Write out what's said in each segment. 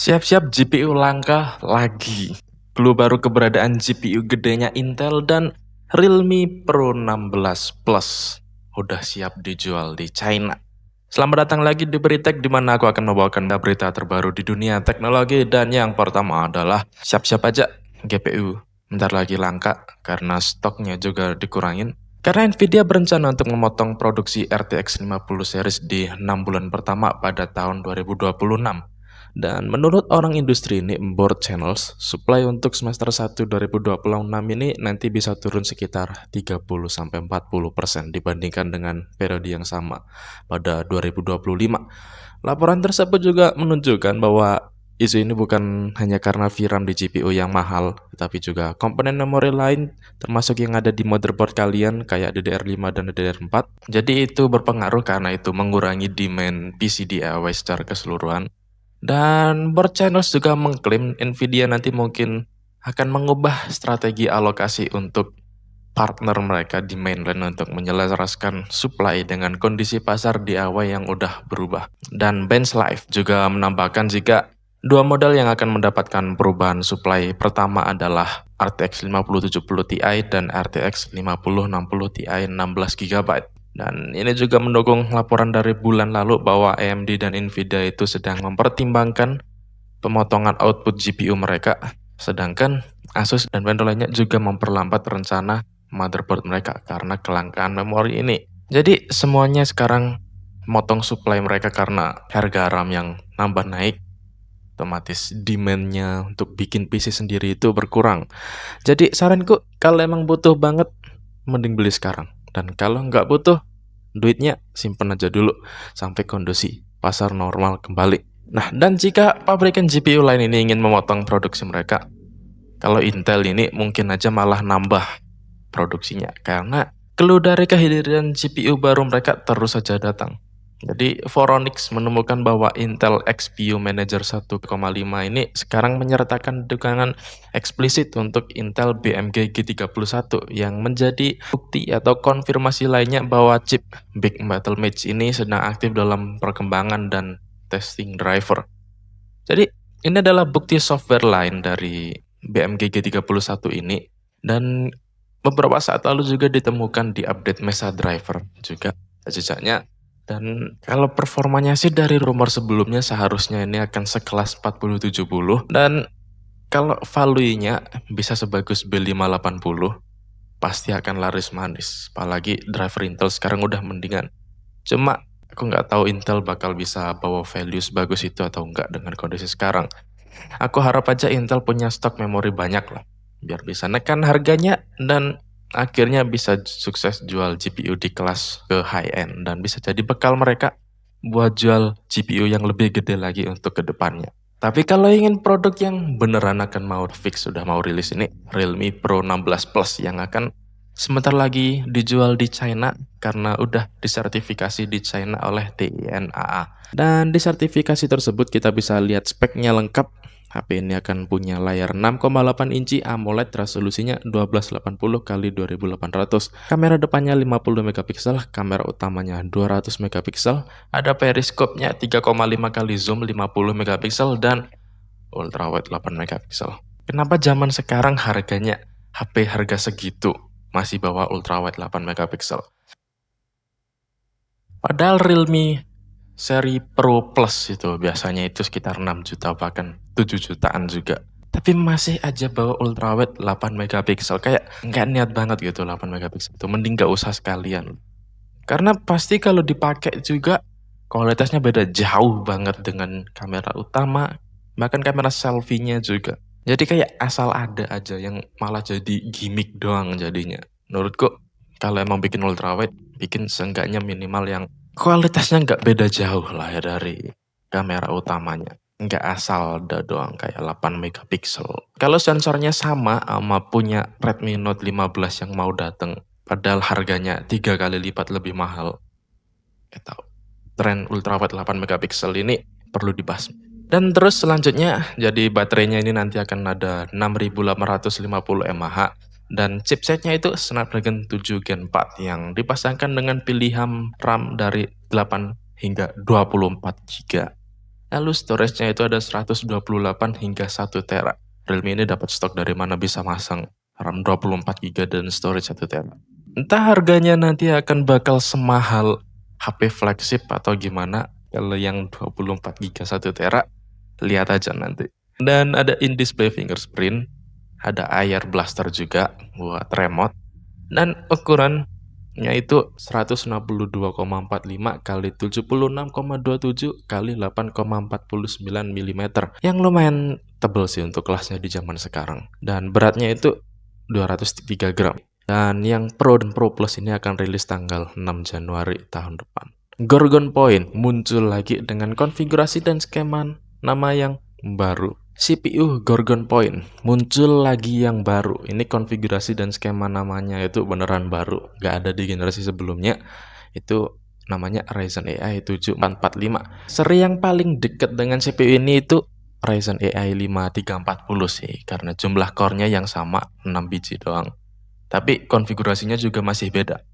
Siap-siap GPU langka lagi. Clue baru keberadaan GPU gedenya Intel dan Realme Pro 16 Plus udah siap dijual di China. Selamat datang lagi di Beritek, di mana aku akan membawakan berita terbaru di dunia teknologi. Dan yang pertama adalah siap-siap aja GPU bentar lagi langka karena stoknya juga dikurangin. Karena Nvidia berencana untuk memotong produksi RTX 50 series di 6 bulan pertama pada tahun 2026. Dan menurut orang industri ini, board channels, supply untuk semester 1 2026 ini nanti bisa turun sekitar 30-40% dibandingkan dengan periode yang sama pada 2025. Laporan tersebut juga menunjukkan bahwa isu ini bukan hanya karena VRAM di GPU yang mahal, tapi juga komponen memori lain termasuk yang ada di motherboard kalian kayak DDR5 dan DDR4. Jadi itu berpengaruh karena itu mengurangi demand PC DIY secara keseluruhan. Dan board channels juga mengklaim Nvidia nanti mungkin akan mengubah strategi alokasi untuk partner mereka di mainland untuk menyelaraskan supply dengan kondisi pasar DIY yang udah berubah. Dan BenchLife juga menambahkan jika dua model yang akan mendapatkan perubahan supply pertama adalah RTX 5070 Ti dan RTX 5060 Ti 16 GB. Dan ini juga mendukung laporan dari bulan lalu bahwa AMD dan Nvidia itu sedang mempertimbangkan pemotongan output GPU mereka, sedangkan Asus dan vendor lainnya juga memperlambat rencana motherboard mereka karena kelangkaan memori ini. Jadi semuanya sekarang motong supply mereka karena harga RAM yang nambah naik, otomatis demand-nya untuk bikin PC sendiri itu berkurang. Jadi saranku kalau emang butuh banget, mending beli sekarang. Dan kalau nggak butuh, duitnya simpen aja dulu sampai kondisi pasar normal kembali. Nah, dan jika pabrikan GPU lain ini ingin memotong produksi mereka, kalau Intel ini mungkin aja malah nambah produksinya karena clue dari kehadiran GPU baru mereka terus saja datang. Jadi Foronix menemukan bahwa Intel XPU Manager 1,5 ini sekarang menyertakan dukungan eksplisit untuk Intel BMG G31 yang menjadi bukti atau konfirmasi lainnya bahwa chip Big Metal Match ini sedang aktif dalam perkembangan dan testing driver. Jadi ini adalah bukti software lain dari BMG G31 ini, dan beberapa saat lalu juga ditemukan di update Mesa driver juga jejaknya. Dan kalau performanya sih dari rumor sebelumnya seharusnya ini akan sekelas 4070, dan kalau value-nya bisa sebagus B580 pasti akan laris manis. Apalagi driver Intel sekarang udah mendingan. Cuma aku nggak tahu Intel bakal bisa bawa value sebagus itu atau enggak dengan kondisi sekarang. Aku harap aja Intel punya stok memori banyak lah, biar bisa nekan harganya dan akhirnya bisa sukses jual GPU di kelas ke high end dan bisa jadi bekal mereka buat jual GPU yang lebih gede lagi untuk kedepannya. Tapi kalau ingin produk yang beneran akan mau fix sudah mau rilis ini, Realme Pro 16 Plus yang akan sebentar lagi dijual di China karena udah disertifikasi di China oleh TINAA. Dan di sertifikasi tersebut kita bisa lihat speknya lengkap. HP ini akan punya layar 6,8 inci AMOLED, resolusinya 1280 x 2800. Kamera depannya 50 megapiksel, kamera utamanya 200 megapiksel, ada periskopnya 3,5 kali zoom 50 megapiksel dan ultrawide 8 megapiksel. Kenapa zaman sekarang harganya HP harga segitu masih bawa ultrawide 8 megapiksel? Padahal Realme seri Pro Plus itu biasanya itu sekitar 6 juta bahkan 7 jutaan juga. Tapi masih aja bawa ultrawide 8 megapiksel. Kayak nggak niat banget gitu 8 megapiksel itu. Mending nggak usah sekalian. Karena pasti kalau dipakai juga kualitasnya beda jauh banget dengan kamera utama. Bahkan kamera selfie-nya juga. Jadi kayak asal ada aja yang malah jadi gimmick doang jadinya. Menurutku kalau emang bikin ultrawide, bikin seenggaknya minimal yang kualitasnya nggak beda jauh lah ya dari kamera utamanya. Nggak asal ada doang kayak 8 megapiksel. Kalau sensornya sama punya Redmi Note 15 yang mau dateng, padahal harganya 3 kali lipat lebih mahal. Nggak tahu. Tren ultrawide 8 megapiksel ini perlu dibahas. Dan terus selanjutnya, jadi baterainya ini nanti akan ada 6850 mAh. Dan chipsetnya itu Snapdragon 7 Gen 4 yang dipasangkan dengan pilihan RAM dari 8 hingga 24 GB. Lalu storage-nya itu ada 128 hingga 1 tera. Realme ini dapat stok dari mana bisa masang RAM 24 GB dan storage 1 tera. Entah harganya nanti akan bakal semahal HP flagship atau gimana. Kalau yang 24 GB 1 tera, lihat aja nanti. Dan ada in-display fingerprint, ada air blaster juga buat remote, dan ukurannya itu 162,45 kali 76,27 kali 8,49 mm, yang lumayan tebal sih untuk kelasnya di zaman sekarang. Dan beratnya itu 203 gram. Dan yang Pro dan Pro Plus ini akan rilis tanggal 6 Januari tahun depan. Gorgon Point muncul lagi dengan konfigurasi dan skema nama yang baru. CPU Gorgon Point muncul lagi yang baru. Ini konfigurasi dan skema namanya itu beneran baru, gak ada di generasi sebelumnya. Itu namanya Ryzen AI 7445. Seri yang paling dekat dengan CPU ini itu Ryzen AI 5340 sih, karena jumlah core-nya yang sama, 6 biji doang. Tapi konfigurasinya juga masih beda.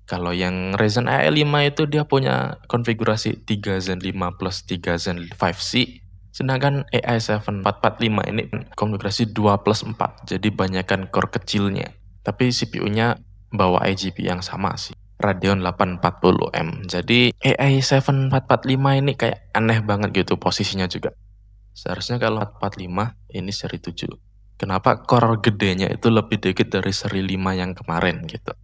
Kalau yang Ryzen AI 5 itu dia punya konfigurasi 3 Zen 5 plus 3 Zen 5C. Sedangkan AI 7 445 ini konfigurasi 2 plus 4. Jadi banyakkan core kecilnya. Tapi CPU-nya bawa IGP yang sama sih. Radeon 840M. Jadi AI 7 445 ini kayak aneh banget gitu posisinya juga. Seharusnya kalau 445 ini seri 7. Kenapa core gedenya itu lebih dikit dari seri 5 yang kemarin gitu.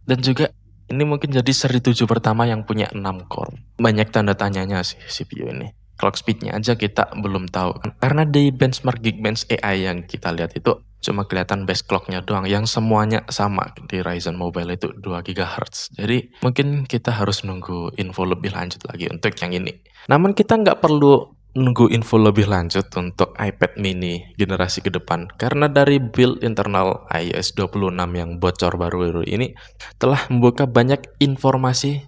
Dan juga ini mungkin jadi seri 7 pertama yang punya 6 core. Banyak tanda tanyanya sih CPU ini. Clock speednya aja kita belum tahu. Karena di benchmark Geekbench AI yang kita lihat itu cuma kelihatan base clocknya doang. Yang semuanya sama di Ryzen Mobile itu 2 GHz. Jadi mungkin kita harus nunggu info lebih lanjut lagi untuk yang ini. Namun kita nggak perlu nunggu info lebih lanjut untuk iPad mini generasi ke depan. Karena dari build internal iOS 26 yang bocor baru-baru ini telah membuka banyak informasi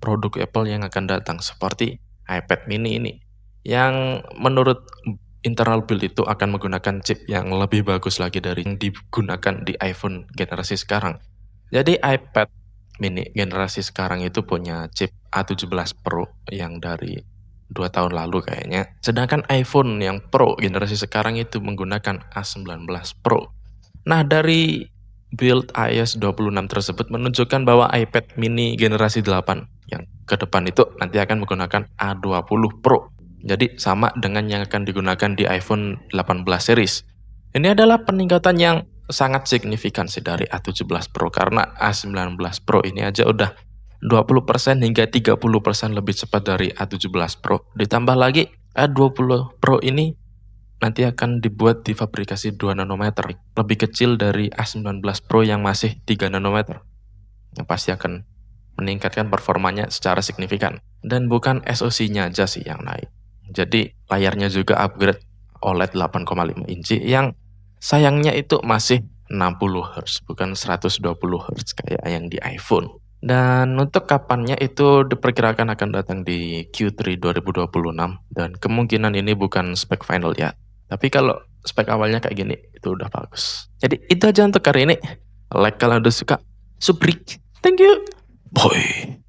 produk Apple yang akan datang seperti iPad mini ini yang menurut internal build itu akan menggunakan chip yang lebih bagus lagi dari yang digunakan di iPhone generasi sekarang. Jadi iPad mini generasi sekarang itu punya chip A17 Pro yang dari 2 tahun lalu kayaknya. Sedangkan iPhone yang Pro generasi sekarang itu menggunakan A19 Pro. Nah, dari build iOS 26 tersebut menunjukkan bahwa iPad mini generasi 8 yang ke depan itu nanti akan menggunakan A20 Pro. Jadi sama dengan yang akan digunakan di iPhone 18 series. Ini adalah peningkatan yang sangat signifikan sih dari A17 Pro karena A19 Pro ini aja udah 20% hingga 30% lebih cepat dari A17 Pro. Ditambah lagi A20 Pro ini nanti akan dibuat di fabrikasi 2 nanometer, lebih kecil dari A19 Pro yang masih 3 nanometer. Yang pasti akan meningkatkan performanya secara signifikan. Dan bukan SoC-nya aja sih yang naik. Jadi layarnya juga upgrade OLED 8,5 inci yang sayangnya itu masih 60 Hz, bukan 120 Hz kayak yang di iPhone. Dan untuk kapannya itu diperkirakan akan datang di Q3 2026 dan kemungkinan ini bukan spek final ya. Tapi kalau spek awalnya kayak gini itu udah bagus. Jadi itu aja untuk hari ini. Like kalau udah suka, subscribe. Thank you. Boy.